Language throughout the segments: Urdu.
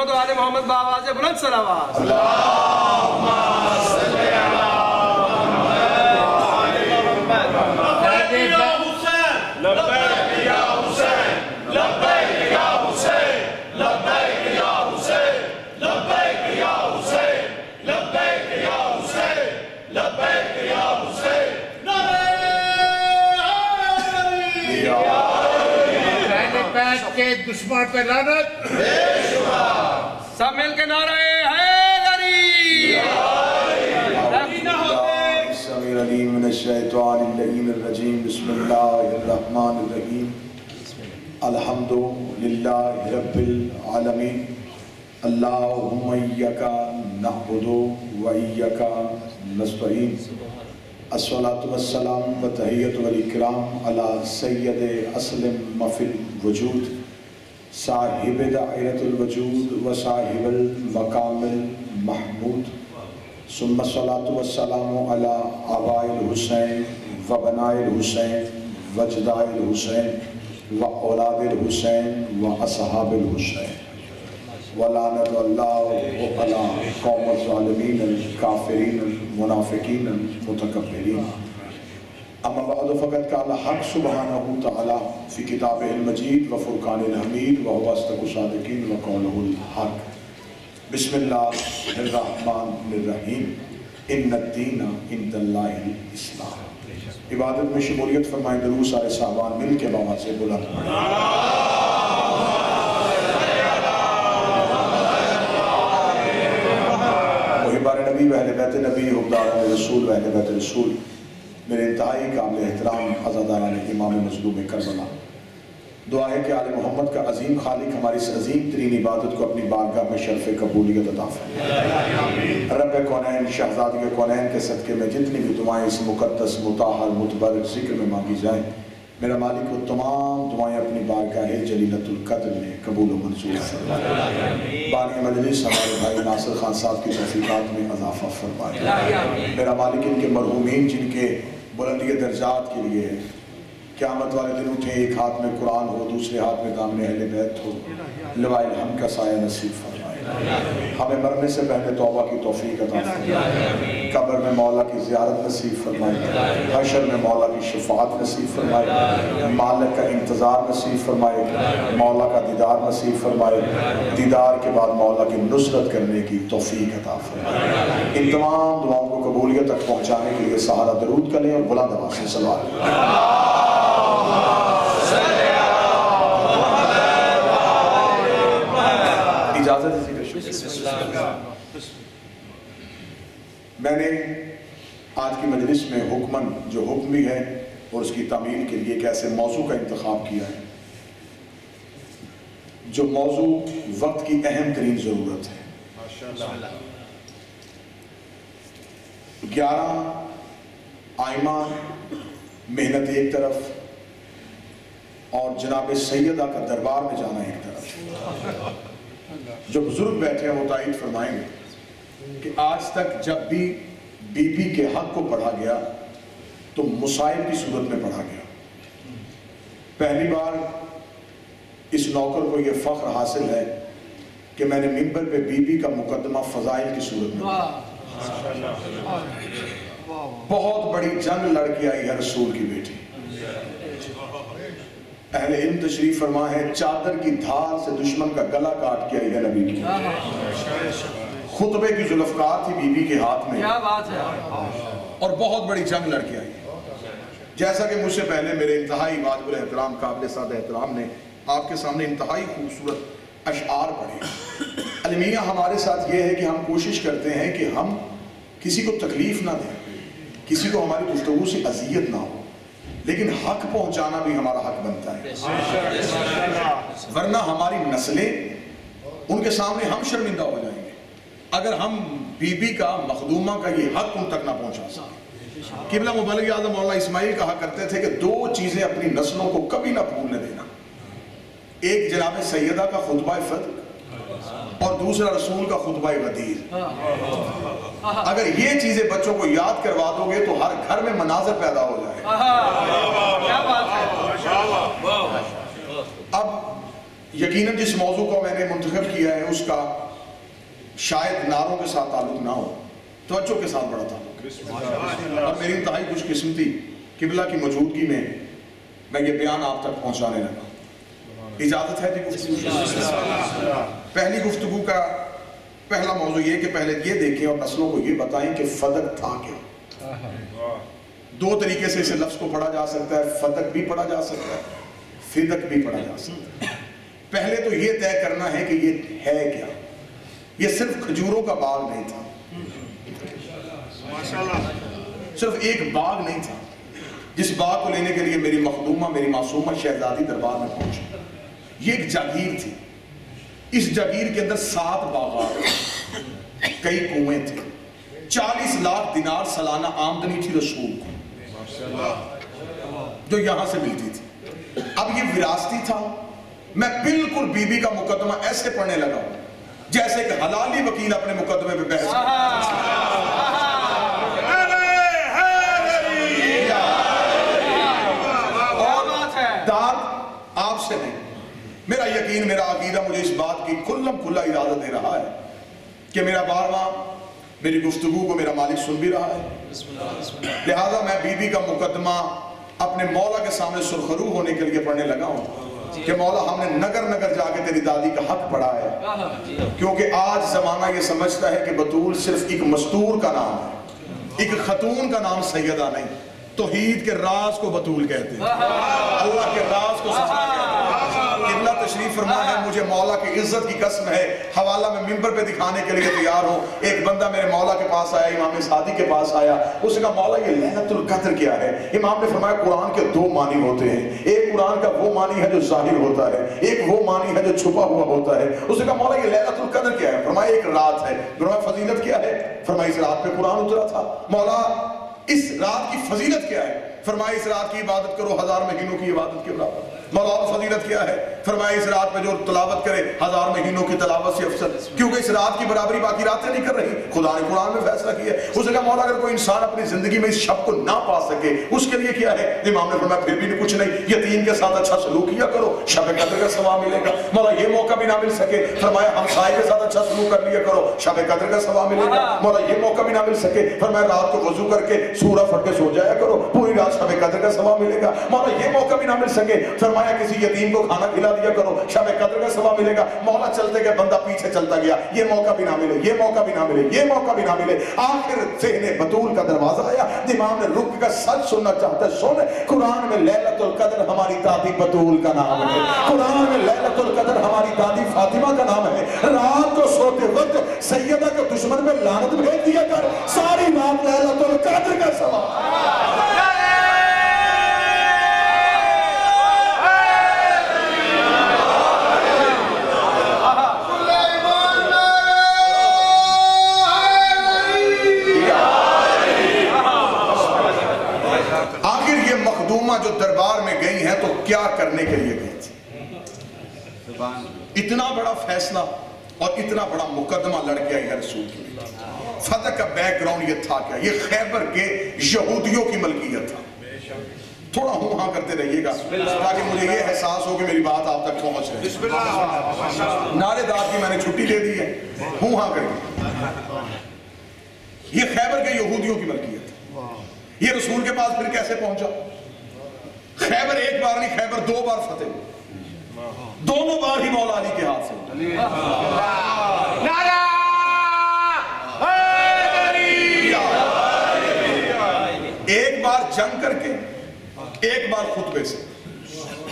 محمد و آل محمد بآواز بلند صلوات۔ اللہم صلی علی محمد۔ لبیک یا حسین، لبیک یا حسین، لبیک یا حسین، لبیک یا حسین، لبیک یا حسین، لبیک یا حسین، لبیک یا حسین۔ کے دشمن پہ لعنت، سب مل کے نعرہ حیدری۔ السمیع العلیم من الشیطان اللعین الرجیم، بسم اللہ الرحمن الرحیم، الحمد للہ رب العالمین، اللہم ایک نعبد و ایک نستعین، الصلاة والسلام و تحیت والاکرام علی سید اسلم فی الوجود، صاحب دائرۃ الوجود و صاحب المقام المحمود، ثم الصلاة والسلام علی آباء الحسین و بناء الحسین و جداء الحسین و اولاد الحسین و اصحاب الحسین، ولعنت اللہ علی قوم الظالمین الکافرین المنافقین المتکبرین۔ اما بعد فقد قال حق سبحانہ تعالی فی کتابہ المجید و فرقان الحمید و هو اصدق الصادقین و قولہ الحق۔ بسم اللہ الرحمن الرحیم، ان الدین عند اللہ الاسلام۔ عبادت میں شمولیت فرمائیں، درود سارے صحابان مل کے بآواز بلند پڑھیں۔ نبی و اہل بیت نبی، حبداران رسول و اہل بیت رسول، میرے انتہائی قابل احترام عزاداران امام مظلوم کربلا، دعا ہے کہ آل محمد کا عظیم خالق ہماری اس عظیم ترین عبادت کو اپنی بارگاہ میں شرف قبولیت عطا فرمائے۔ رب کونین، شہزادی کونین کے صدقے میں جتنی بھی دعائیں اس مقدس مطہر متبرک ذکر میں مانگی جائیں، میرا مالک وہ تمام دعائیں اپنی بارگاہ جلیلۃ القدر میں قبول و منظور فرمائے۔ بانی مجلس ہمارے بھائی ناصر خان صاحب کی توفیقات میں اضافہ فرمائے۔ میرا مالک ان کے مرحومین جن کے بلندی درجات کے لیے قیامت والے دن اٹھے، ایک ہاتھ میں قرآن ہو، دوسرے ہاتھ میں دامن اہل بیت ہو، لواء الحمد کا سایہ نصیب فرمائے۔ ہمیں مرنے سے پہلے توبہ کی توفیق عطا فرمائے، قبر میں مولا کی زیارت نصیب فرمائے، حشر میں مولا کی شفاعت نصیب فرمائے، مالک کا انتظار نصیب فرمائے، مولا کا دیدار نصیب فرمائے، دیدار کے بعد مولا کی نصرت کرنے کی توفیق عطا فرمائے۔ ان تمام دعاؤں کو قبولیت تک پہنچانے کے لیے سہارا درود کریں اور بلند آواز سے صلوات۔ اجازت اسی کا شکر۔ میں نے آج کی مجلس میں حکمن جو حکم بھی ہے اور اس کی تعمیل کے لیے ایک ایسے موضوع کا انتخاب کیا ہے جو موضوع وقت کی اہم ترین ضرورت ہے۔ 11 آئمہ محنت ایک طرف اور جناب سیدہ کا دربار میں جانا ایک طرف۔ جو بزرگ بیٹھے ہیں وہ تائید فرمائیں گے کہ آج تک جب بھی بی بی کے حق کو پڑھا گیا تو مسائل کی صورت میں پڑھا گیا۔ پہلی بار اس نوکر کو یہ فخر حاصل ہے کہ میں نے منبر پہ بی بی کا مقدمہ فضائل کی صورت میں پڑھا۔ بہت بڑی جنگ لڑ کے آئی ہے رسول کی بیٹی۔ اہل علم تشریف فرما ہے، چادر کی دھار سے دشمن کا گلا کاٹ کے آئی ہے نبی کی۔ خطبے کی ذوالفقار تھی بی بی کے ہاتھ میں، اور بہت بڑی جنگ لڑ کے آئی۔ جیسا کہ مجھ سے پہلے میرے انتہائی واجب الاحترام قابل سعادت احترام نے آپ کے سامنے انتہائی خوبصورت اشعار پڑھے۔ المیہ ہمارے ساتھ یہ ہے کہ ہم کوشش کرتے ہیں کہ ہم کسی کو تکلیف نہ دیں، کسی کو ہماری گفتگو سے اذیت نہ ہو، لیکن حق پہنچانا بھی ہمارا حق بنتا ہے، ورنہ ہماری نسلیں ان کے سامنے ہم شرمندہ ہو جائیں گے اگر ہم بی بی کا مخدومہ کا یہ حق ان تک نہ پہنچا سکیں۔ قبلہ مبلغ اعظم مولانا اسماعیل کہا کرتے تھے کہ 2 چیزیں اپنی نسلوں کو کبھی نہ بھولنے دینا، ایک جناب سیدہ کا خطبہ فتح اور دوسرا رسول کا خطبہ غدیر۔ اگر یہ چیزیں بچوں کو یاد کروا دو گے تو ہر گھر میں مناظر پیدا ہو جائے۔ اب یقیناً جس موضوع کو میں نے منتخب کیا ہے اس کا شاید نعروں کے ساتھ تعلق نہ ہو، توجہ کے ساتھ بڑا تعلق، اور میری انتہائی خوش قسمتی قبلہ کی موجودگی میں یہ بیان آپ تک پہنچانے لگا۔ اجازت ہے جی گفتگو؟ پہلی گفتگو کا پہلا موضوع یہ کہ پہلے یہ دیکھیں اور نسلوں کو یہ بتائیں کہ فدق تھا کیا۔ دو طریقے سے اسے لفظ کو پڑھا جا سکتا ہے، فدق بھی پڑھا جا سکتا ہے، فدق بھی پڑھا جا سکتا ہے۔ پہلے تو یہ طے کرنا ہے کہ یہ ہے کیا۔ یہ صرف کھجوروں کا باغ نہیں تھا، صرف ایک باغ نہیں تھا جس باغ کو لینے کے لیے میری مخدومہ، میری معصومہ شہزادی دربار میں پہنچی۔ یہ ایک جاگیر تھی، اس جاگیر کے اندر 7 باغات، کئی کنویں تھے، 40 لاکھ دینار سالانہ آمدنی تھی رسول کو جو یہاں سے ملتی تھی۔ اب یہ وراثتی تھا۔ میں بالکل بی بی کا مقدمہ ایسے پڑھنے لگا ہوں جیسے کہ حلالی وکیل اپنے مقدمے پہ بحث داد آپ سے نہیں۔ میرا یقین، میرا عقیدہ مجھے اس بات کی کھلم کھلا اجازت دے رہا ہے کہ میرا بارواں میری گفتگو کو میرا مالک سن بھی رہا ہے، لہذا میں بی بی کا مقدمہ اپنے مولا کے سامنے سرخرو ہونے کے لیے پڑھنے لگا ہوں کہ مولا ہم نے نگر نگر جا کے تیری دادی کا حق پڑھا ہے، کیونکہ آج زمانہ یہ سمجھتا ہے کہ بطول صرف ایک مستور کا نام ہے، ایک خاتون کا نام سیدہ نہیں۔ توحید کے راز کو بطول کہتے ہیں، اللہ کے راز کو سمجھا کہتے ہیں۔ قبلہ تشریف فرما ہے، مجھے مولا کی عزت کی قسم ہے، حوالہ میں ممبر پہ دکھانے کے لیے تیار ہوں۔ ایک بندہ میرے مولا کے پاس آیا، امام صادق کے پاس آیا، اس نے کہا مولا یہ لیلۃ القدر کیا ہے؟ امام نے فرمایا قرآن کے 2 معنی ہوتے ہیں، ایک قرآن کا وہ معنی ہے جو ظاہر ہوتا ہے، ایک وہ معنی ہے جو چھپا ہوا ہوتا ہے۔ اس نے کہا مولا یہ لیلۃ القدر کیا ہے؟ فرمایا ایک رات ہے۔ فرمایا فضیلت کیا ہے؟ فرمایا اس رات پہ قرآن اترا تھا۔ مولا اس رات کی فضیلت کیا ہے؟ فرمایا اس رات کی عبادت کرو 1000 مہینوں کی عبادت کے برابر۔ مولا فضیلت کیا ہے؟ فرمایا اس رات میں جو تلاوت کرے 1000 مہینوں کی تلاوت سے افضل، کیونکہ اس رات کی برابری باقی راتیں نہیں کر رہی، خدا نے قرآن میں فیصلہ کیا ہے۔ اس نے کہا مولا اگر کوئی انسان اپنی زندگی میں اس شب کو نہ پا سکے اس کے لیے کیا ہے؟ امام نے فرمایا پھر بھی کچھ نہیں، یتیم کے ساتھ اچھا سلوک کیا کرو، شب قدر کا ثواب ملے گا۔ مولا یہ موقع بھی نہ مل سکے، فرمایا ہمسائے کے ساتھ اچھا سلوک کر لیا کرو، شب قدر کا ثواب ملے گا۔ مولا یہ موقع بھی نہ مل سکے، فرمایا رات کو وضو کر کے سورہ پڑھ کے سو جایا کرو، پوری رات شب قدر کا ثواب ملے گا۔ مولا یہ موقع بھی نہ مل سکے، فرمایا کسی یتیم کو کھانا کھلا دیا کرو، شب قدر کا ثواب ملے گا۔ مولا چلتے گئے بندہ پیچھے چلتا گیا، یہ موقع بھی نہ ملے، یہ موقع بھی نہ ملے، یہ موقع بھی نہ ملے۔ آخر ذہن بطول کا دروازہ آیا، امام نے رک کر سچ سننا چاہتا ہے سن، قرآن میں لیلۃ القدر ہماری دادی بطول کا نام ہے، قرآن میں لیلۃ القدر ہماری دادی فاطمہ کا نام ہے۔ رات کو سوتے وقت سیدہ کے دشمن میں لعنت بھیج دیا کر، ساری رات لیلۃ القدر کا ثواب۔ جو دربار میں گئی ہیں تو کیا کرنے کے لیے گئی تھی؟ اتنا بڑا فیصلہ اور اتنا بڑا مقدمہ لڑ کے آئی ہے رسول کی۔ فتح کا بیک گراؤنڈ یہ تھا کیا؟ یہ خیبر کے یہودیوں کی ملکیت تھا۔ تھوڑا ہوں ہاں کرتے رہیے گا تاکہ مجھے یہ احساس ہو کہ میری بات آپ تک پہنچ رہی ہے۔ نعرے دار کی میں نے چھٹی دے دی ہے، ہوں ہاں کریے۔ یہ خیبر کے یہودیوں کی ملکیت تھا۔ یہ رسول کے پاس پھر کیسے پہنچا؟ خیبر ایک بار نہیں، خیبر 2 بار فتح، دونوں بار ہی مولا علی کے ہاتھ سے۔ ایک بار جنگ کر کے، ایک بار خطبے سے۔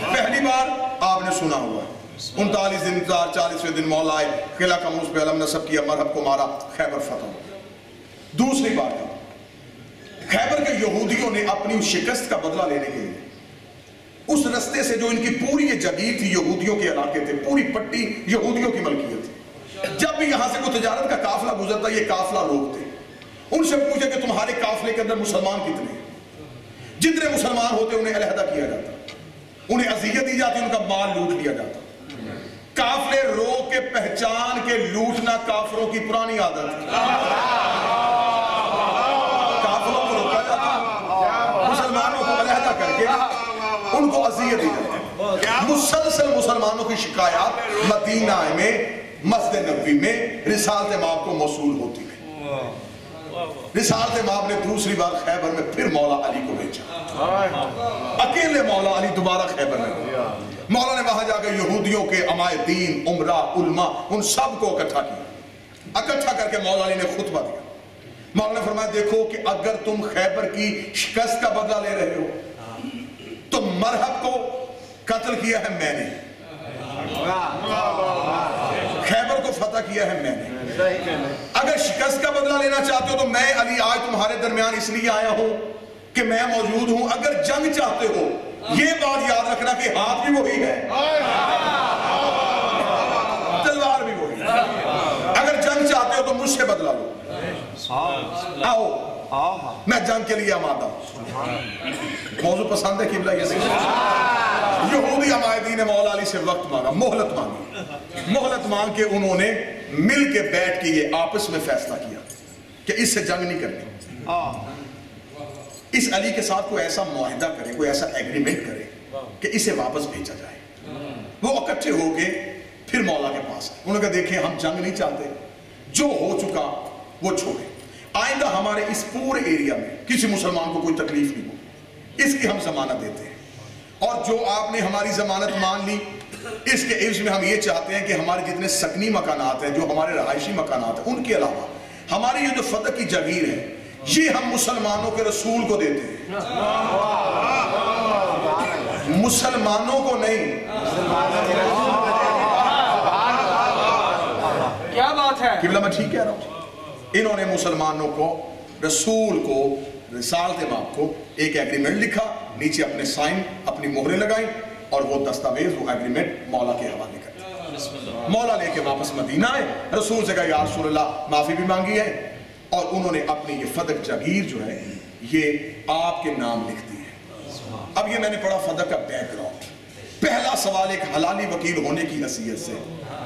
پہلی بار آپ نے سنا ہوا ہے 39 دن 40ویں دن مولا آئے، قلعہ قموس پہ علم نصب کیا، مرحب کو مارا، خیبر فتح ہو۔ دوسری بار خیبر کے یہودیوں نے اپنی شکست کا بدلہ لینے کے لیے اس رستے سے جو ان کی پوری یہ جگیر تھی، یہودیوں کے علاقے تھے، پوری پٹی یہودیوں کی ملکیت تھی، جب بھی یہاں سے کوئی تجارت کا قافلہ گزرتا یہ قافلہ روکتے، ان سے پوچھے کہ تمہارے قافلے کے اندر مسلمان کتنے ہیں؟ جتنے مسلمان ہوتے انہیں علیحدہ کیا جاتا، انہیں اذیت دی جاتی، ان کا مال لوٹ لیا جاتا۔ قافلے روک کے پہچان کے لوٹنا کافروں کی پرانی عادت ہے۔ کافروں کو روکا جاتا، مسلمانوں کو علیحدہ کر کے ان کو اذیت دی جاتی۔ مسلسل مسلمانوں کی شکایات مدینہ میں مسجد نبوی میں رسالت مآب کو موصول ہوتی ہے. رسالت مآب نے دوسری بار خیبر میں پھر مولا علی کو بھیجا. اکیلے مولا علی دوبارہ خیبر میں گئے. مولا نے وہاں جا کے یہودیوں کے عمائے دین، عمرہ، علماء، ان سب کو اکٹھا کیا. اکٹھا کر کے مولا علی نے خطبہ دیا. مولا نے فرمایا دیکھو کہ اگر تم خیبر کی شکست کا بدلہ لے رہے ہو تو مرحب کو قتل کیا ہے میں نے، خیبر کو فتح کیا ہے میں نے. اگر شکست کا بدلہ لینا چاہتے ہو تو میں علی آج تمہارے درمیان اس لیے آیا ہوں کہ میں موجود ہوں. اگر جنگ چاہتے ہو یہ بات یاد رکھنا کہ ہاتھ بھی وہی ہے، تلوار بھی وہی ہے. اگر جنگ چاہتے ہو تو مجھ سے بدلہ لو. آؤ میں جنگ کے لیے آمادہ ہوں. موضوع پسند ہے قبلہ یہ نہیں. یہودی عمائدین نے مولا علی سے وقت مانگا، مہلت مانگی. مہلت مانگ کے انہوں نے مل کے بیٹھ کے یہ آپس میں فیصلہ کیا کہ اس سے جنگ نہیں کرنی. اس علی کے ساتھ کوئی ایسا معاہدہ کرے، کوئی ایسا ایگریمنٹ کرے کہ اسے واپس بھیجا جائے. وہ اکٹھے ہو کے پھر مولا کے پاس آئے. انہوں نے کہا دیکھیں ہم جنگ نہیں چاہتے، جو ہو چکا وہ چھوڑیں. آئندہ ہمارے اس پورے ایریا میں کسی مسلمان کو کوئی تکلیف نہیں ہو، اس کی ہم ضمانت دیتے ہیں. اور جو آپ نے ہماری ضمانت مان لی اس کے عوض میں ہم یہ چاہتے ہیں کہ ہمارے جتنے سکنی مکانات ہیں، جو ہمارے رہائشی مکانات ہیں، ان کے علاوہ ہماری یہ جو فتح کی جگیر ہے یہ ہم مسلمانوں کے رسول کو دیتے ہیں. مسلمانوں کو نہیں. کیا بات ہے قبلہ میں ٹھیک کہہ رہا ہوں. انہوں نے مسلمانوں کو، رسول کو، رسالت مآب کو ایک ایگریمنٹ لکھا، نیچے اپنے سائن، اپنی مہریں لگائیں اور وہ دستاویز، وہ ایگریمنٹ مولا کے حوالے کر دیا. مولا لے کے واپس مدینہ آئے. رسول سے کہا یا رسول اللہ معافی بھی مانگی ہے اور انہوں نے اپنی یہ فتح جگیر جو ہے یہ آپ کے نام لکھ دی ہے. اب یہ میں نے پڑھا فتح کا بیک گراؤنڈ. پہلا سوال ایک حلالی وکیل ہونے کی حیثیت سے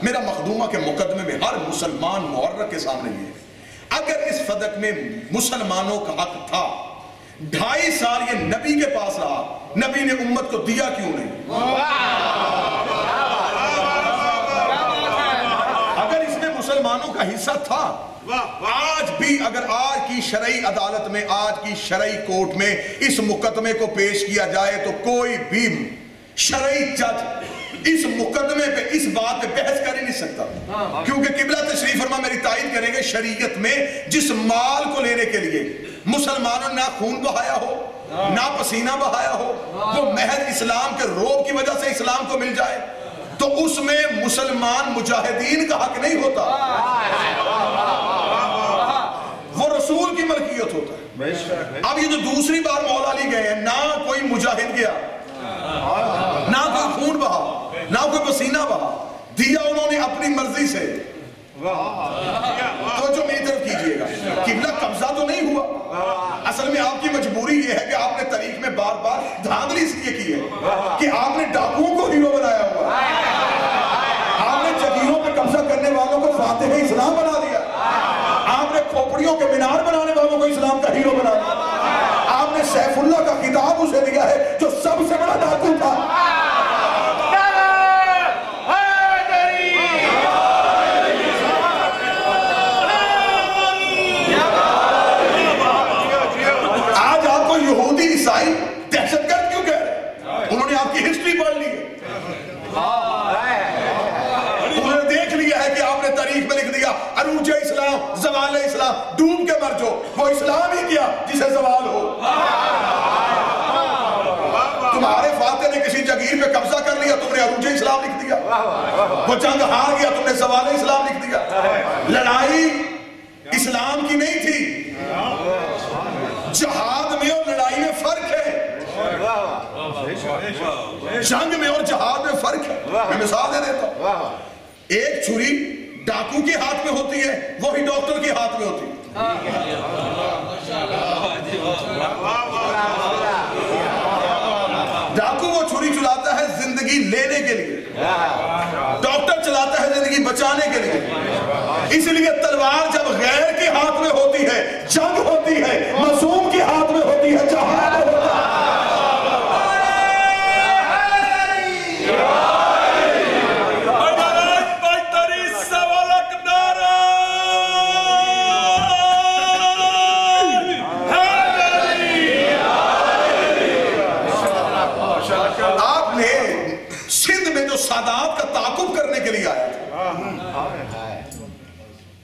میرا مخدومہ کے مقدمے میں ہر مسلمان محرک کے سامنے یہ ہے، اگر اس فتح میں مسلمانوں کا حق تھا 2.5 سال یہ نبی کے پاس رہا، نبی نے امت کو دیا کیوں نہیں؟ اگر اس میں مسلمانوں کا حصہ تھا، آج بھی اگر آج کی شرعی عدالت میں، آج کی شرعی کورٹ میں اس مقدمے کو پیش کیا جائے تو کوئی بھی شرعی جج اس مقدمے پہ اس بات پہ بحث کر ہی نہیں سکتا. کیونکہ قبلہ تشریف فرما میری تائید کریں گے، شریعت میں جس مال کو لینے کے لیے مسلمانوں نے نہ خون بہایا ہو نہ پسینہ بہایا ہو، وہ محض اسلام کے روب کی وجہ سے اسلام کو مل جائے تو اس میں مسلمان مجاہدین کا حق نہیں ہوتا، وہ رسول کی ملکیت ہوتا ہے. اب یہ جو دوسری بار مولا علی گئے ہیں، نہ کوئی مجاہد گیا، نہ کوئی خون بہا، نہ کوئی پسینہ بہا، دیا انہوں نے اپنی مرضی سے. تو جو میری طرف کیجئے گا، قبلہ قبضہ تو نہیں ہوا. اصل میں آپ کی مجبوری یہ ہے کہ آپ نے تاریخ میں بار بار دھاندلی اس لیے کی ہے کہ آپ نے ڈاکوؤں کو ہیرو بنایا ہوا، آپ نے جگیروں پہ قبضہ کرنے والوں کو فاتح اسلام بنا دیا، آپ نے کھوپڑیوں کے مینار بنانے والوں کو اسلام کا ہیرو بنا دیا، آپ نے سیف اللہ کا خطاب اسے دیا ہے جو سب سے بڑا ڈاکو تھا. آج آپ کو یہودی عیسائی دہشت گرد کیوں کہہ رہے ہیں؟ انہوں نے آپ کی ہسٹری پڑھ لی ہے، انہوں نے دیکھ لیا ہے کہ آپ نے تاریخ میں لکھ دیا عروج اسلام، زوال اسلام، ڈوب کے مر جو، وہ اسلام ہی کیا جسے زوال ہو. تمہارے فاتح نے کسی جگیر پہ قبضہ کر لیا، تم نے عروج اسلام لکھ دیا. وہ جنگ ہار گیا، تم نے زوال اسلام لکھ دیا. لڑائی اسلام کی نہیں تھی. جہاد میں اور لڑائی میں فرق ہے، جنگ میں اور جہاد میں فرق ہے. میں مثال دے دیتا ہوں، ایک چھری ڈاکو کے ہاتھ میں ہوتی ہے، وہی ڈاکٹر کے ہاتھ میں ہوتی ہے. ڈاکو وہ چھری چلاتا ہے زندگی لینے کے لیے، ڈاکٹر چلاتا ہے زندگی بچانے کے لیے. اس لیے تلوار جب غیر کے ہاتھ میں ہوتی ہے جنگ ہوتی ہے، معصوم کے ہاتھ میں ہوتی ہے جہاد ہوتا ہے. جو سادات کا تعاقب کرنے کے لیے آیا تھا،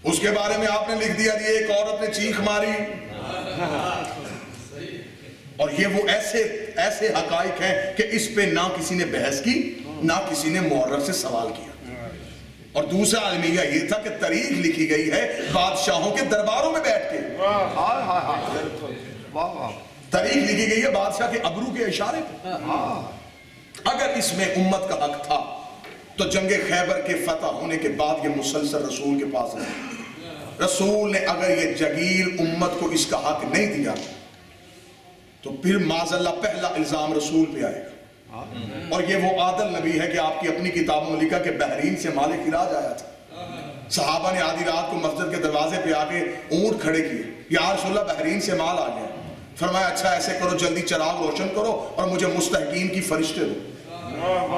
اس کے بارے میں آپ نے لکھ دیا کہ ایک عورت نے چیخ ماری، اور یہ وہ ایسے حقائق ہیں کہ اس پہ نہ کسی نے بحث کی، نہ کسی نے مورخ سے سوال کیا۔ اور دوسرا المیہ یہ تھا کہ تاریخ لکھی گئی ہے بادشاہوں کے درباروں میں بیٹھ کے، تاریخ لکھی گئی ہے بادشاہ کے ابرو کے اشارے پہ۔ اگر اس میں امت کا حق تھا تو جنگ خیبر کے فتح ہونے کے بعد یہ مسلسل رسول کے پاس رہے۔ رسول نے اگر یہ جگیر امت کو اس کا حق نہیں دیا تو پھر معاذ اللہ پہلا الزام رسول پہ آئے گا۔ اور یہ وہ عادل نبی ہے کہ آپ کی اپنی کتابوں میں لکھا کہ بحرین سے مال خراج آیا تھا، صحابہ نے آدھی رات کو مسجد کے دروازے پہ آ کے اونٹ کھڑے کیے، یا رسول اللہ بحرین سے مال آ گیا۔ فرمایا اچھا ایسے کرو جلدی چراغ روشن کرو اور مجھے مستحقین کی فرشتے دو۔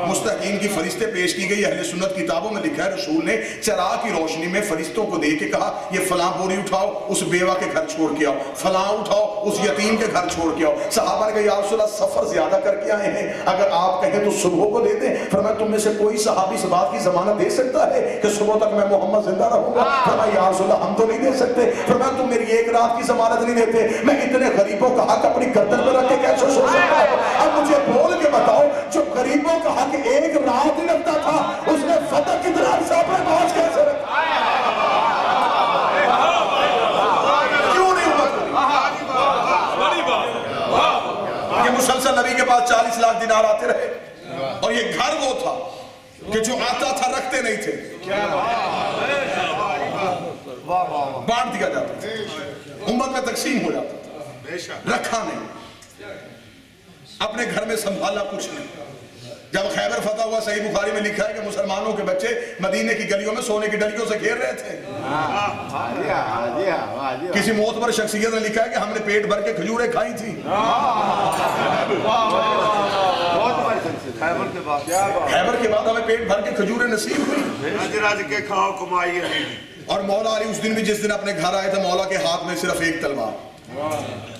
مستحقین کی فرشتے پیش کی گئی، اہل سنت کتابوں میں لکھا ہے رسول نے چراغ کی روشنی میں فرشتوں کو دے کے کہا یہ فلاں بوری اٹھاؤ اس بیوہ کے گھر چھوڑ کے آؤ، فلاں اٹھاؤ اس یتیم کے گھر چھوڑ کے آؤ۔ صحابہ نے کہا یا رسول اللہ سفر زیادہ کر کے آئے ہیں، اگر آپ کہیں تو صبح کو دے دیں۔ فرمایا تم میں سے کوئی صحابی اس بات کی ضمانت دے سکتا ہے کہ صبح تک میں محمد زندہ رہوں گا؟ فرمایا یا رسول اللہ ہم تو نہیں دے سکتے۔ فرمایا تم میری ایک رات کی ضمانت نہیں دیتے، میں اتنے غریبوں کا حق اپنی گردن میں رکھ کے کیسے سو سکتا ہوں؟ اب مجھے بول کے بتاؤ جو غریبوں کا حق ایک رات ہی لگتا تھا، اس نے فتح کی طرح سے اپنے پاس کیسے رکھا؟ کیوں نہیں یہ مسلسل نبی کے پاس 40 لاکھ دینار آتے رہے، اور یہ گھر وہ تھا کہ جو آتا تھا رکھتے نہیں تھے، بانٹ دیا جاتا تھا، امت میں تقسیم ہو جاتا تھا، رکھا نہیں، اپنے گھر میں سنبھالا کچھ نہیں۔ جب خیبر فتح ہوا صحیح بخاری میں لکھا ہے کہ مسلمانوں کے بچے مدینے کی گلیوں میں سونے کی ڈلیوں سے گھیر رہے تھے۔ کسی معتبر شخصیت نے لکھا ہے کہ ہم نے پیٹ بھر کے کھجوریں کھائی تھی۔ خیبر کے بعد ہمیں پیٹ بھر کے کھجوریں نصیب ہوئی، اور مولا علی اس دن بھی جس دن اپنے گھر آئے تھے مولا کے ہاتھ میں صرف ایک تلوار۔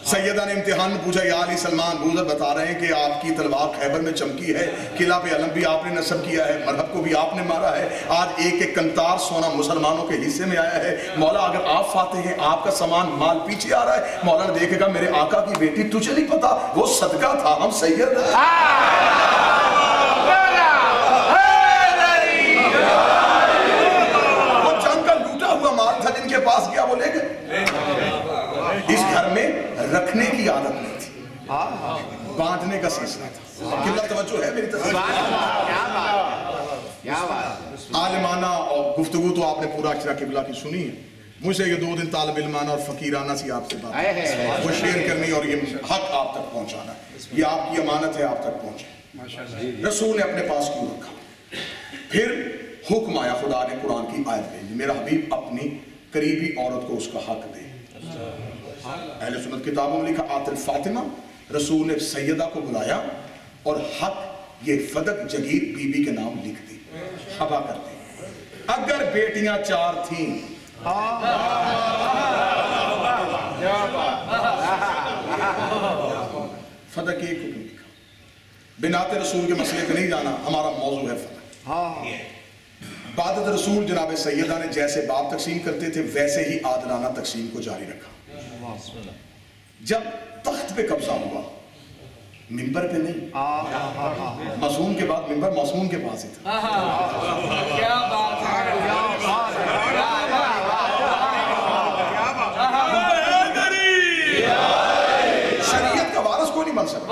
سیدہ نے امتحان میں پوچھا یا علی سلمان بوزر بتا رہے ہیں کہ آپ کی تلوار خیبر میں چمکی ہے، قلعہ پہ علم بھی آپ نے نصب کیا ہے، مرہب کو بھی آپ نے مارا ہے، آج ایک ایک کنتار سونا مسلمانوں کے حصے میں آیا ہے، مولا اگر آپ فاتح ہیں آپ کا سامان مال پیچھے آ رہا ہے۔ مولا نے دیکھے گا میرے آقا کی بیٹی تجھے نہیں پتا وہ صدقہ تھا، ہم سید ہیں۔ وہ جنگ کا لوٹا ہوا مال تھا جن کے پاس گیا وہ لے گئے۔ اس گھر میں رکھنے کی عادت نہیں تھی، بانٹنے کا سلسلہ تھا۔ قبلہ توجہ ہے میری طرف؟ عالمانہ اور گفتگو تو آپ نے پورا اکثر قبلہ کی سنی ہے، مجھ سے یہ 2 دن طالب علمانہ اور فقیرانہ سی آپ سے بات وہ شیئر کرنی اور یہ حق آپ تک پہنچانا، یہ آپ کی امانت ہے، آپ تک پہنچے۔ رسول نے اپنے پاس کیوں رکھا؟ پھر حکم آیا، خدا نے قرآن کی آیت بھیجی، میرا حبیب اپنی قریبی عورت کو اس کا حق دے۔ اہل سنت کتابوں میں لکھا آت الفاطمہ، رسول نے سیدہ کو بلایا اور حق یہ فدق جگیر بی بی کے نام لکھ دی، حبا کر دی۔ اگر بیٹیاں 4 تھیں فدق ایک حکم لکھا۔ بنات رسول کے مسئلے پہ نہیں جانا، ہمارا موضوع ہے فدق۔ بعد رسول جناب سیدہ نے جیسے باب تقسیم کرتے تھے ویسے ہی عادلانہ تقسیم کو جاری رکھا۔ جب تخت پہ قبضہ ہوا، منبر پہ نہیں، معصوم کے بعد منبر معصوم کے پاس ہی تھا۔ کیا بات شریعت کا وارث کوئی نہیں بن سکتا۔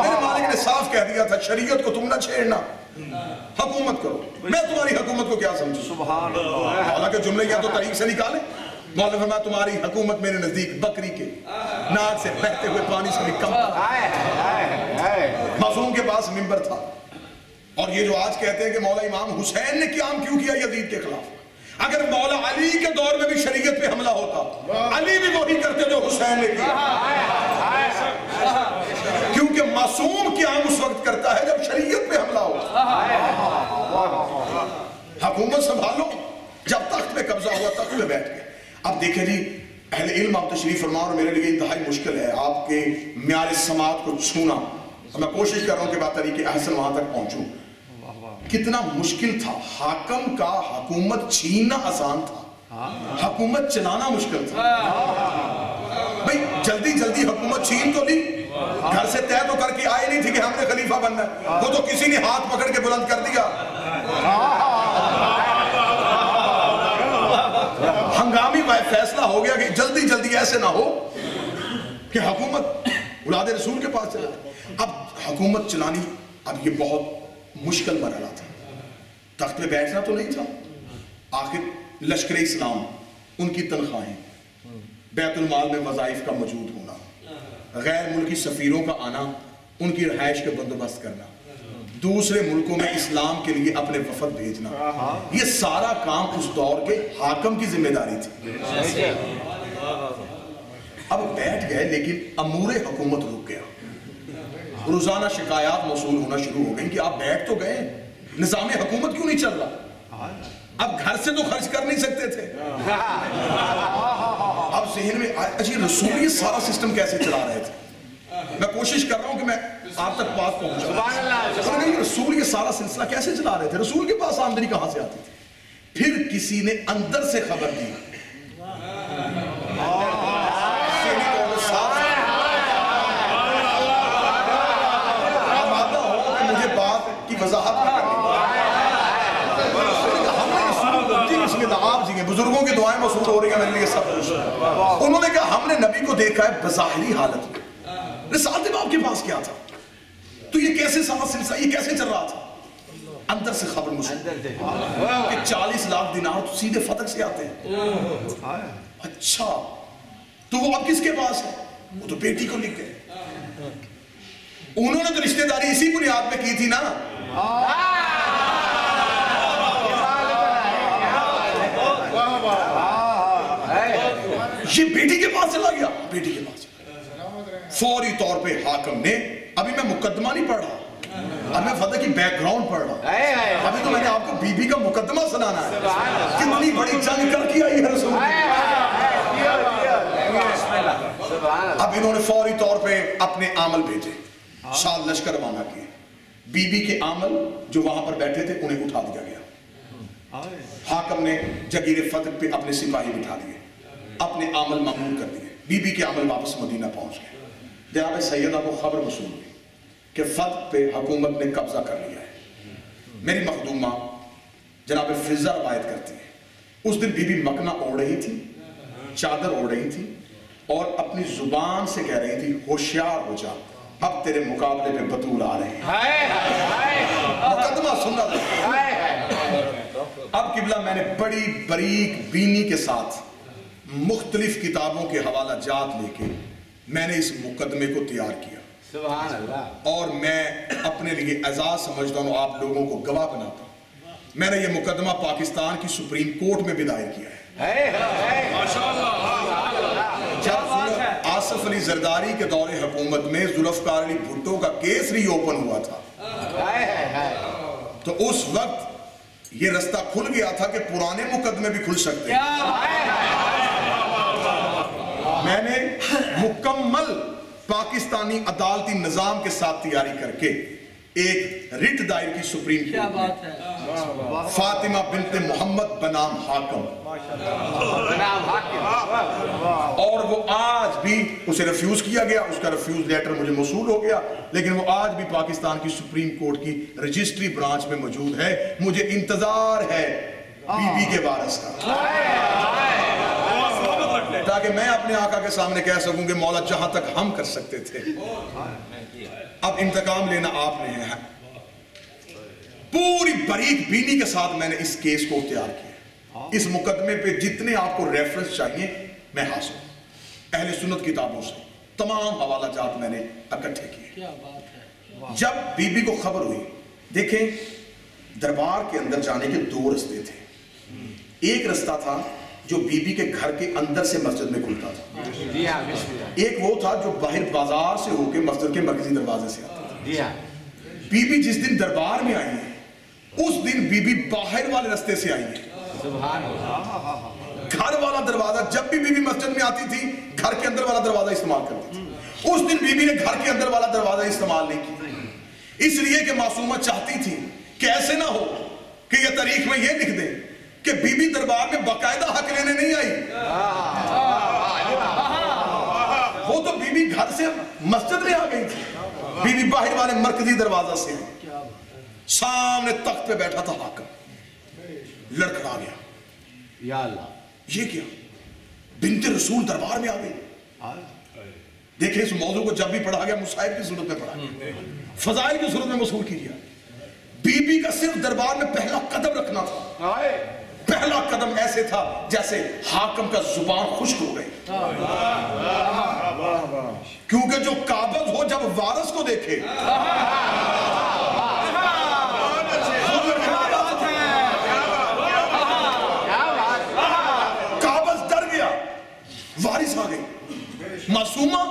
میرے مالک نے صاف کہہ دیا تھا شریعت کو تم نہ چھیڑنا، حکومت کرو، میں تمہاری حکومت کو کیا سمجھوں؟ سبحان اللہ۔ حالانکہ جملے یا تو طریق سے نکالیں، مولا فرمایا تمہاری حکومت میرے نزدیک بکری کے ناک سے بہتے ہوئے پانی سے بھی کم تھا۔ معصوم کے پاس منبر تھا، اور یہ جو آج کہتے ہیں کہ مولا امام حسین نے قیام کیوں کیا یزید کے خلاف، اگر مولا علی کے دور میں بھی شریعت پہ حملہ ہوتا، علی بھی وہی کرتے جو حسین نے کیا، کیونکہ معصوم قیام اس وقت کرتا ہے جب شریعت پہ حملہ ہوتا۔ حکومت سنبھالو۔ جب تخت پہ قبضہ ہوا تخت پہ بیٹھ گئے۔ اب دیکھیں جی اہل علم آپ تشریف فرما، اور میرے لیے انتہائی مشکل ہے آپ کے معیار سماعت کو چھونا، میں کوشش کر رہا ہوں کہ بات طریقے احسن وہاں تک پہنچوں۔ کتنا مشکل تھا. حاکم کا حکومت چھیننا آسان تھا, حکومت چلانا مشکل تھا. بھئی جلدی جلدی حکومت چھین تو لی, گھر سے طے تو کر کے آئے نہیں تھی کہ ہم نے خلیفہ بننا ہے, وہ تو کسی نے ہاتھ پکڑ کے بلند کر دیا. ہنگامی فیصلہ ہو گیا کہ جلدی جلدی ایسے نہ ہو کہ حکومت اولاد رسول کے پاس چلا. اب حکومت چلانی اب یہ بہت مشکل مرحلہ تھا. تخت پہ بیٹھنا تو نہیں تھا. آخر لشکر اسلام, ان کی تنخواہیں, بیت المال میں وظائف کا موجود ہونا, غیر ملکی سفیروں کا آنا, ان کی رہائش کے بندوبست کرنا, دوسرے ملکوں میں اسلام کے لیے اپنے وفد بھیجنا, یہ سارا کام اس دور کے حاکم کی ذمہ داری تھی. اب بیٹھ گئے لیکن امور حکومت رک گیا. روزانہ شکایات موصول ہونا شروع ہو گئی کہ آپ بیٹھ تو گئے, نظام حکومت کیوں نہیں چل رہا؟ اب گھر سے تو خرچ کر نہیں سکتے تھے. اب ذہن میں اچھی رسول یہ سارا سسٹم کیسے چلا رہے تھے. میں کوشش کر رہا ہوں کہ میں آپ تک بات پہنچاؤں. رسول یہ سارا سلسلہ کیسے چلا رہے تھے؟ رسول کے پاس آمدنی کہاں سے آتی تھی؟ پھر کسی نے اندر سے خبر دی. مجھے بات کی وضاحت نہ کرنی, آپ جی بزرگوں کی دعائیں موصول ہو رہی ہیں میرے لیے سب کچھ. انہوں نے کہا ہم نے نبی کو دیکھا ہے بظاہری حالت میں. رسالت آپ کے پاس کیا تھا؟ تو یہ کیسے سارا سلسلہ یہ کیسے چل رہا تھا؟ اندر سے خبر موصول کہ 40 لاکھ دینار تو سیدھے فتح سے آتے ہیں. اچھا تو وہ اب کس کے پاس ہے؟ وہ تو بیٹی کو لکھ گئے. انہوں نے تو رشتہ داری اسی بنیاد پہ کی تھی نا. یہ بیٹی کے پاس چلا گیا. بیٹی کے پاس فوری طور پہ حاکم نے, ابھی میں مقدمہ نہیں پڑھ رہا, اب میں فتح کی بیک گراؤنڈ پڑھ رہا. ابھی تو میں نے آپ کو بی بی کا مقدمہ سنانا ہے. کتنی بڑی جنگ کر کے آئی ہے رسول. اب انہوں نے فوری طور پہ اپنے عامل بھیجے, سال لشکر روانہ کیے. بی بی کے عامل جو وہاں پر بیٹھے تھے انہیں اٹھا دیا گیا. حاکم نے جگیر فتح پہ اپنے سپاہی بٹھا دیے, اپنے عامل معمول کر دیے. بی بی کے عامل واپس مدینہ پہنچ گئے. جناب سیدہ کو خبر وصول ہوئی کہ فتح پہ حکومت نے قبضہ کر لیا ہے. میری مخدومہ جناب فضہ روایت کرتی ہے, اس دن بی بی مکنا اوڑھ رہی تھی, چادر اوڑھ رہی تھی, اور اپنی زبان سے کہہ رہی تھی ہوشیار ہو جا, اب تیرے مقابلے پہ بطول آ رہے ہیں. مقدمہ سننا تھا. اب قبلہ میں نے بڑی باریک بینی کے ساتھ مختلف کتابوں کے حوالہ جات لے کے میں نے اس مقدمے کو تیار کیا. سبحان اللہ. اور میں اپنے لیے اعزاز سمجھتا ہوں, آپ لوگوں کو گواہ بناتا ہوں. میں نے یہ مقدمہ پاکستان کی سپریم کورٹ میں بھی دائر کیا ہے. جب آصف علی زرداری کے دور حکومت میں ذوالفقار علی بھٹو کا کیس ری اوپن ہوا تھا, تو اس وقت یہ رستہ کھل گیا تھا کہ پرانے مقدمے بھی کھل سکتے ہیں. میں نے مکمل پاکستانی عدالتی نظام کے ساتھ تیاری کر کے ایک رٹ دائر کی سپریم کورٹ میں, فاطمہ بنت محمد بنام حاکم, اور وہ آج بھی اسے ریفیوز کیا گیا. اس کا ریفیوز لیٹر مجھے موصول ہو گیا, لیکن وہ آج بھی پاکستان کی سپریم کورٹ کی رجسٹری برانچ میں موجود ہے. مجھے انتظار ہے بی بی کے وارث کا, تاکہ میں اپنے آقا کے سامنے کہہ سکوں کہ مولا جہاں تک ہم کر سکتے تھے. اب انتقام لینا آپ نے ہے. پوری باریک بینی کے ساتھ میں نے اس کیس کو تیار کیا. اس مقدمے پہ جتنے آپ کو ریفرنس چاہیے میں حاصل ہوں, اہل سنت کتابوں سے تمام حوالہ جات میں نے اکٹھے کیے. جب بی بی کو خبر ہوئی, دیکھیں دربار کے اندر جانے کے 2 رستے تھے. ایک رستہ تھا جو بی بی کے گھر کے اندر سے مسجد میں کھلتا تھا, ایک وہ تھا جو باہر بازار سے ہو کے مسجد کے مرکزی دروازے سے آتا تھا. بی بی جس دن دربار میں آئی ہے اس دن بی بی باہر والے رستے سے آئی ہے. گھر والا دروازہ, جب بھی بی بی مسجد میں آتی تھی گھر کے اندر والا دروازہ استعمال کرتی تھی. اس دن بی بی نے گھر کے اندر والا دروازہ استعمال نہیں کیا, اس لیے کہ معصومہ چاہتی تھی کہ ایسے نہ ہو کہ یہ تاریخ میں یہ لکھ دیں کہ بی بی دربار میں باقاعدہ حق لینے نہیں آئی. وہ تو بی بی گھر سے مسجد میں آ گئی تھی. بی بی باہر والے مرکزی دروازہ سے سامنے تخت پہ بیٹھا تھا حاکم. لڑکھڑا گیا. یا اللہ, یہ کیا؟ بنت رسول دربار میں آ گئی. دیکھیں اس موضوع کو جب بھی پڑھا گیا مصائب کی صورت میں پڑھا گیا, فضائل کی صورت میں موصول کیجیے. بی بی کا صرف دربار میں پہلا قدم رکھنا تھا. پہلا قدم ایسے تھا جیسے حاکم کا زبان خشک ہو گئی. کیونکہ جو قابض ہو جب وارث کو دیکھے قابض ڈر گیا. وارث آ گئی. معصومہ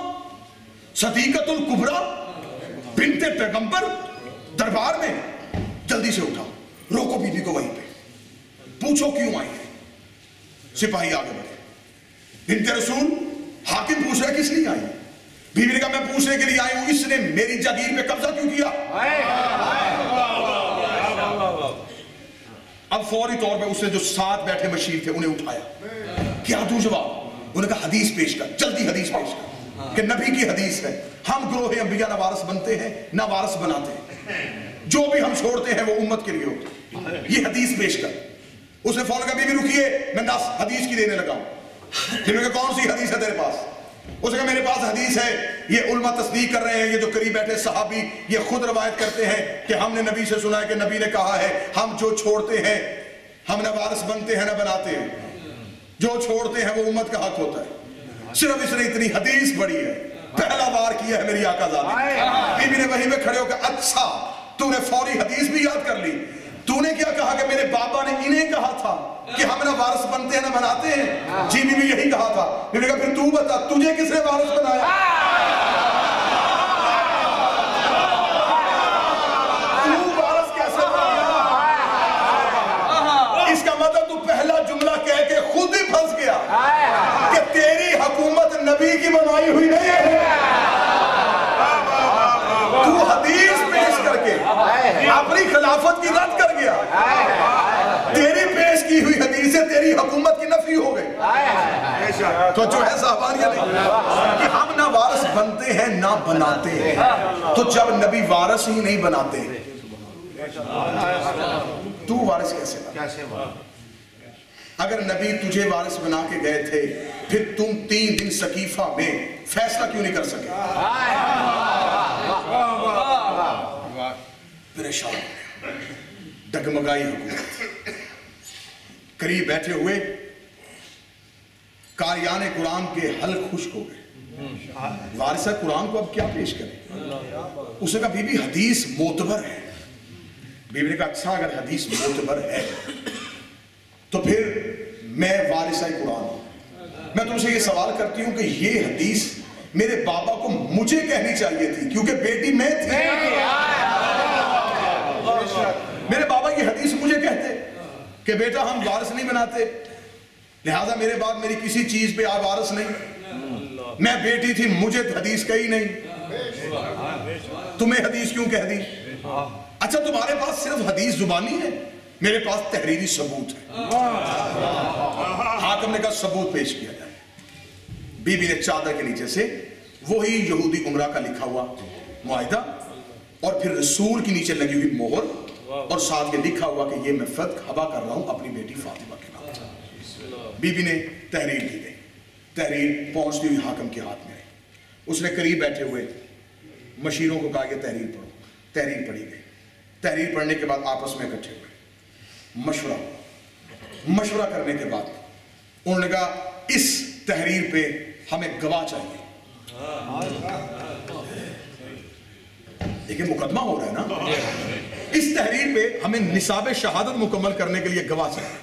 صدیقۃ الکبریٰ بنت پیغمبر دربار میں. جلدی سے اٹھا, روکو بی بی کو وہیں پہ, پوچھو کیوں آئی ہے. سپاہی آگے بڑھے. بنت رسول, حاکم پوچھ رہا ہے کس لیے آئی. بی بی نے کہا میں پوچھنے کے لیے آئی ہوں اس نے میری جاگیر پہ قبضہ کیوں کیا. اب فوری طور پہ اس نے جو ساتھ بیٹھے مشیر تھے انہیں اٹھایا. کیا دوں جواب؟ انہوں نے کہا حدیث پیش کر, جلدی حدیث پیش کر کہ نبی کی حدیث ہے ہم گروہ انبیاء نہ وارث بنتے ہیں نہ وارث بناتے ہیں, جو بھی ہم چھوڑتے ہیں وہ امت کے لیے ہوتا ہے. یہ حدیث پیش کر. اس نے فوراً کہا بی بی رکیے میں نص حدیث کی دینے لگا ہوں. پھر میں کہا کون سی حدیث ہے تیرے پاس؟ اس نے کہا میرے پاس حدیث ہے, یہ علماء تصدیق کر رہے ہیں, یہ جو قریب بیٹھے صحابی یہ خود روایت کرتے ہیں کہ ہم نے نبی سے سنا ہے کہ نبی نے کہا ہے ہم جو چھوڑتے ہیں ہم نہ وارث بنتے ہیں نہ بناتے ہیں, جو چھوڑتے ہیں وہ امت کا حق ہوتا ہے. صرف اس نے اتنی حدیث پڑھی ہے, پہلا وار کیا ہے میری آقا زادی. بی بی نے وہیں میں کھڑے ہو کہ اچھا تو نے فوری حدیث بھی یاد کر لی. تو نے کیا کہا کہ میرے بابا نے انہیں کہا تھا کہ ہم نہ وارث بنتے ہیں نہ بناتے ہیں. جی بی بی یہی کہا تھا. بی بی نے کہا پھر تو بتا تجھے کس نے وارث بنایا؟ تو وارث کیسے بنایا؟ اس کا مطلب تو پہلا جملہ کہہ کے خود ہی پھنس گیا کہ تیری حکومت نبی کی بنائی ہوئی نہیں ہے. تو حدیث پیش کر کے اپنی خلافت کی رد کر گیا. تیری پیش کی ہوئی حدیث سے تیری حکومت کی نفی ہو گئی. تو جو ہے صاحبان یہ نہیں کہ ہم نہ وارث بنتے ہیں نہ بناتے ہیں. تو جب نبی وارث ہی نہیں بناتے تو وارث کیسے بنا؟ اگر نبی تجھے وارث بنا کے گئے تھے پھر تم 3 دن سقیفہ میں فیصلہ کیوں نہیں کر سکے؟ پریشان ڈگمگائی حکومت. قریب بیٹھے ہوئے قاریان قرآن کے حلق خشک ہو گئے. وارثہ قرآن کو اب کیا پیش کریں؟ اس نے کہا بی بی حدیث معتبر ہے. بی بی نے کہا اچھا اگر حدیث معتبر ہے تو پھر میں وارثہ قرآن ہوں. میں تم سے یہ سوال کرتی ہوں کہ یہ حدیث میرے بابا کو مجھے کہنی چاہیے تھی کیونکہ بیٹی میں تھی. میرے بابا یہ حدیث مجھے کہتے کہ بیٹا ہم وارث نہیں بناتے, لہٰذا میرے بعد میری کسی چیز پہ آپ وارث نہیں. میں بیٹی تھی مجھے حدیث کہی نہیں, تمہیں حدیث کیوں کہہ دی؟ اچھا تمہارے پاس صرف حدیث زبانی ہے, میرے پاس تحریری ثبوت ہے. حاکم نے کہا ثبوت پیش کیا جائے. بی بی نے چادر کے نیچے سے وہی یہودی عمرہ کا لکھا ہوا معاہدہ اور پھر رسول کی نیچے لگی ہوئی مہر اور ساتھ یہ لکھا ہوا کہ یہ میں فتح حبا کر رہا ہوں اپنی بیٹی فاطمہ کے نام. بی بی نے تحریر دی گئی. تحریر پہنچتی ہوئی حاکم کے ہاتھ میں آئی. اس نے قریب بیٹھے ہوئے مشیروں کو کہا کہ تحریر پڑھو. تحریر پڑھی گئی. تحریر پڑھنے کے بعد آپس میں اکٹھے ہوئے, مشورہ کرنے کے بعد انہوں نے کہا اس تحریر پہ ہمیں گواہ چاہیے. دیکھیں مقدمہ ہو رہا ہے نا, اس تحریر پہ ہمیں نصاب شہادت مکمل کرنے کے لیے گواہ چاہیے.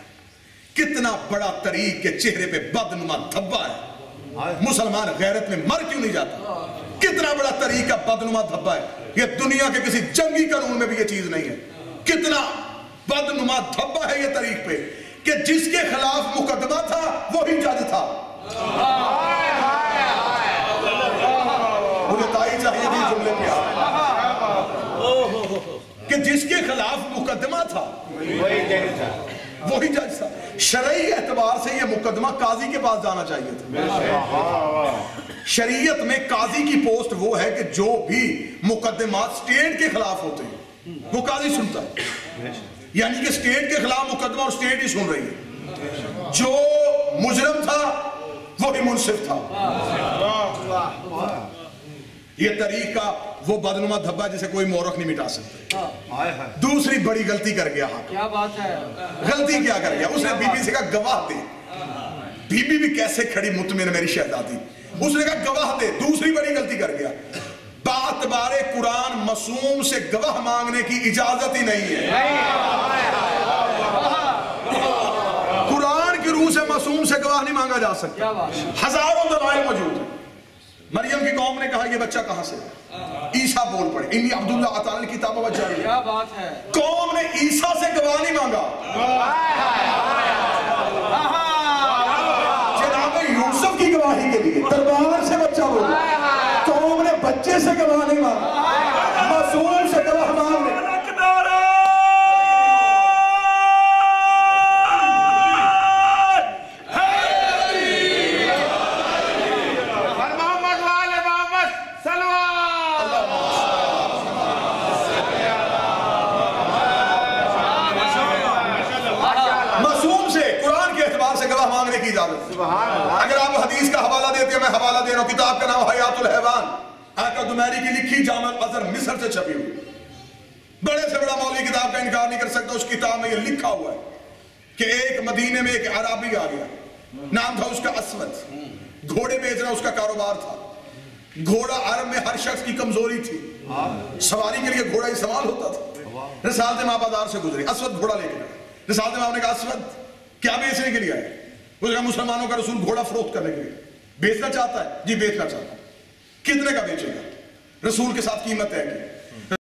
کتنا بڑا طریق کے چہرے پہ بدنما دھبا ہے, مسلمان غیرت میں مر کیوں نہیں جاتا؟ کتنا بڑا طریق کا بدنما دھبا ہے, یہ دنیا کے کسی جنگی قانون میں بھی یہ چیز نہیں ہے. کتنا بدنما دھبا ہے یہ طریق پہ کہ جس کے خلاف مقدمہ تھا وہی جج تھا. مجھے تائی چاہیے تھی جملے پہ. کہ جس کے خلاف مقدمہ تھا وہی جج تھا. شرعی اعتبار سے یہ مقدمہ قاضی کے پاس جانا چاہیے تھا. شریعت میں قاضی کی پوسٹ وہ ہے کہ جو بھی مقدمات سٹیٹ کے خلاف ہوتے ہیں وہ قاضی سنتا ہے. یعنی کہ سٹیٹ کے خلاف مقدمہ اور سٹیٹ ہی سن رہی ہے. جو مجرم تھا وہی منصف تھا. یہ طریقہ وہ بدنما دھبا جسے کوئی مورخ نہیں مٹا سکتا. دوسری بڑی غلطی کر گیا. کیا بات ہے. غلطی کیا کر گیا؟ اس نے بی بی سے کہا گواہ دے. بی بی بھی کیسے کھڑی مطمئن میری شہزادی. اس نے کہا گواہ دے. دوسری بڑی غلطی کر گیا. باعتبار قرآن معصوم سے گواہ مانگنے کی اجازت ہی نہیں ہے. قرآن کی روح سے معصوم سے گواہ نہیں مانگا جا سکتا. ہزاروں دلائل موجود ہیں. مریم کی قوم نے کہا یہ بچہ کہاں سے ہے؟ عیسیٰ بول پڑے انی عبداللہ اتانی الکتاب وجعلنی. کیا بات ہے. قوم نے عیسیٰ سے گواہ نہیں مانگا. جناب یوسف کی گواہی کے لیے دربار سے بچہ بولا. قوم نے بچے سے گواہ نہیں مانگا. معصوم سے گواہ مانگ لے. اگر آپ حدیث کا حوالہ دیتے ہیں میں حوالہ دے رہا ہوں. کتاب کا نام حیات الحیوان آقا دمیری کی لکھی جامع الازہر مصر سے چھپی ہوئی. بڑے سے بڑا مولوی کتاب کا انکار نہیں کر سکتا. اس کتاب میں یہ لکھا ہوا ہے کہ ایک مدینے میں ایک عربی آ گیا. نام تھا اس کا اسود. گھوڑے بیچنا اس کا کاروبار تھا. گھوڑا عرب میں ہر شخص کی کمزوری تھی. سواری کے لیے گھوڑا استعمال ہوتا تھا. رسالت ماں بازار سے گزرے. اسود گھوڑا لے کے گئے. رسالت ماں نے کہا اسود کیا بیچنے کے لیے آئے؟ اس نے کہا مسلمانوں کا رسول گھوڑا فروخت کرنے کے لیے. بیچنا چاہتا ہے؟ جی بیچنا چاہتا ہے. کتنے کا بیچے گا؟ رسول کے ساتھ قیمت طے کی.